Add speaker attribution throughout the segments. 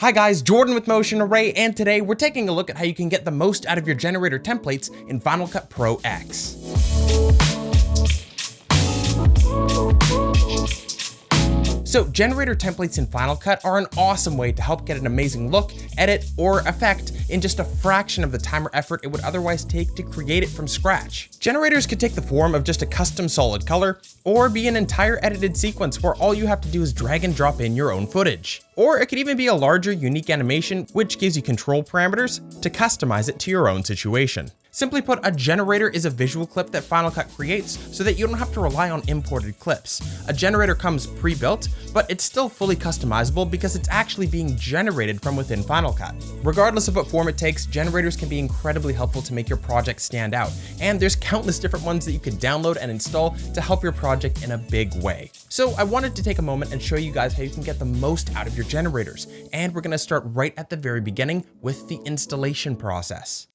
Speaker 1: Hi guys, Jordan with Motion Array, and today we're taking a look at how you can get the most out of your generator templates in Final Cut Pro X. So generator templates in Final Cut are an awesome way to help get an amazing look, edit, or effect in just a fraction of the time or effort it would otherwise take to create it from scratch. Generators could take the form of just a custom solid color, or be an entire edited sequence where all you have to do is drag and drop in your own footage. Or it could even be a larger, unique animation, which gives you control parameters to customize it to your own situation. Simply put, a generator is a visual clip that Final Cut creates so that you don't have to rely on imported clips. A generator comes pre-built, but it's still fully customizable because it's actually being generated from within Final Cut. Regardless of what form it takes, generators can be incredibly helpful to make your project stand out, and there's countless different ones that you could download and install to help your project in a big way. So I wanted to take a moment and show you guys how you can get the most out of your generators, and we're gonna start right at the very beginning with the installation process.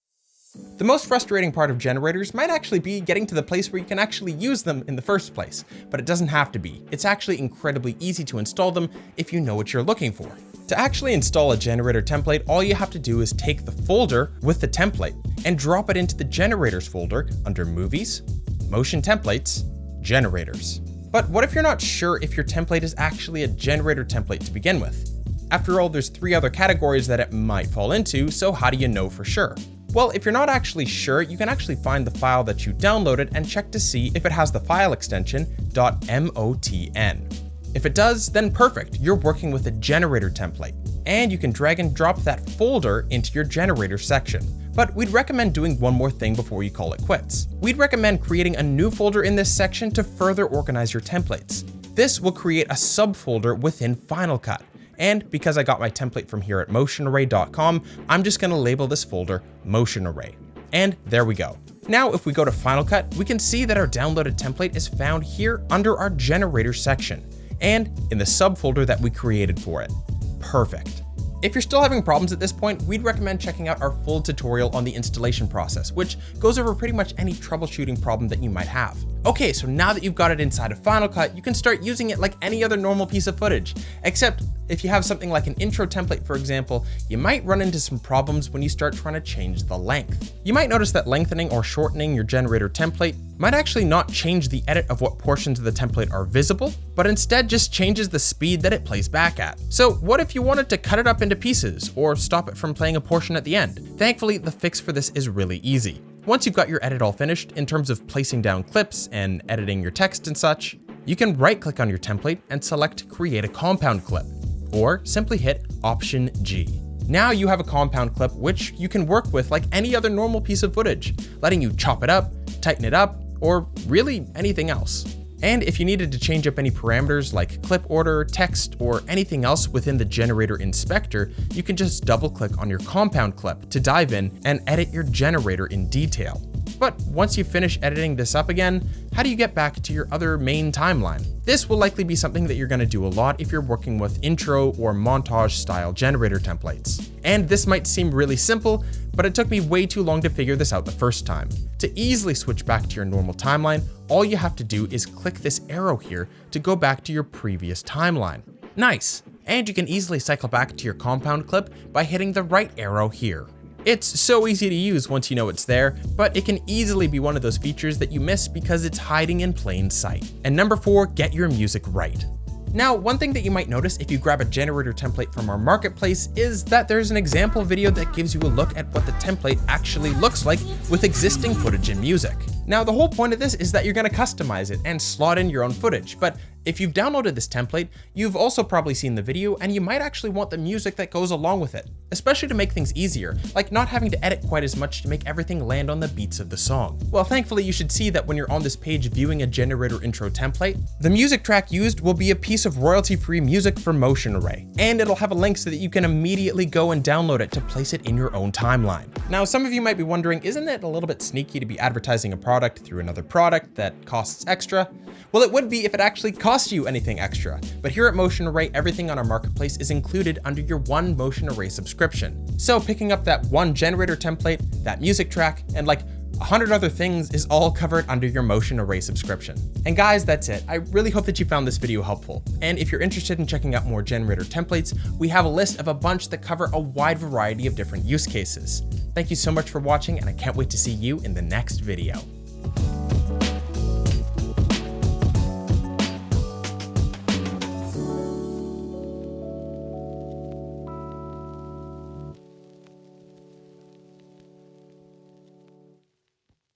Speaker 1: The most frustrating part of generators might actually be getting to the place where you can actually use them in the first place, but it doesn't have to be. It's actually incredibly easy to install them if you know what you're looking for. To actually install a generator template, all you have to do is take the folder with the template and drop it into the generators folder under Movies, Motion Templates, Generators. But what if you're not sure if your template is actually a generator template to begin with? After all, there's 3 other categories that it might fall into, so how do you know for sure? Well, if you're not actually sure, you can actually find the file that you downloaded and check to see if it has the file extension .motn. If it does, then perfect, you're working with a generator template, and you can drag and drop that folder into your generator section. But we'd recommend doing one more thing before you call it quits. We'd recommend creating a new folder in this section to further organize your templates. This will create a subfolder within Final Cut. And because I got my template from here at motionarray.com, I'm just gonna label this folder Motion Array. And there we go. Now, if we go to Final Cut, we can see that our downloaded template is found here under our generator section and in the subfolder that we created for it. Perfect. If you're still having problems at this point, we'd recommend checking out our full tutorial on the installation process, which goes over pretty much any troubleshooting problem that you might have. Okay, so now that you've got it inside of Final Cut, you can start using it like any other normal piece of footage, except if you have something like an intro template, for example, you might run into some problems when you start trying to change the length. You might notice that lengthening or shortening your generator template might actually not change the edit of what portions of the template are visible, but instead just changes the speed that it plays back at. So what if you wanted to cut it up into pieces or stop it from playing a portion at the end? Thankfully, the fix for this is really easy. Once you've got your edit all finished in terms of placing down clips and editing your text and such, you can right-click on your template and select Create a Compound Clip, or simply hit Option G. Now you have a compound clip which you can work with like any other normal piece of footage, letting you chop it up, tighten it up, or really anything else. And if you needed to change up any parameters like clip order, text, or anything else within the generator inspector, you can just double click on your compound clip to dive in and edit your generator in detail. But once you finish editing this up again, how do you get back to your other main timeline? This will likely be something that you're gonna do a lot if you're working with intro or montage style generator templates. And this might seem really simple, but it took me way too long to figure this out the first time. To easily switch back to your normal timeline, all you have to do is click this arrow here to go back to your previous timeline. Nice! And you can easily cycle back to your compound clip by hitting the right arrow here. It's so easy to use once you know it's there, but it can easily be one of those features that you miss because it's hiding in plain sight. And number 4, get your music right. Now, one thing that you might notice if you grab a generator template from our marketplace is that there's an example video that gives you a look at what the template actually looks like with existing footage and music. Now, the whole point of this is that you're gonna customize it and slot in your own footage, but if you've downloaded this template, you've also probably seen the video and you might actually want the music that goes along with it, especially to make things easier, like not having to edit quite as much to make everything land on the beats of the song. Well, thankfully you should see that when you're on this page viewing a generator intro template, the music track used will be a piece of royalty-free music from Motion Array, and it'll have a link so that you can immediately go and download it to place it in your own timeline. Now, some of you might be wondering, isn't it a little bit sneaky to be advertising a product through another product that costs extra? Well, it would be if it actually cost you anything extra, but here at Motion Array, everything on our marketplace is included under your one Motion Array subscription. So picking up that one generator template, that music track, and like 100 other things is all covered under your Motion Array subscription. And guys, that's it. I really hope that you found this video helpful. And if you're interested in checking out more generator templates, we have a list of a bunch that cover a wide variety of different use cases. Thank you so much for watching, and I can't wait to see you in the next video.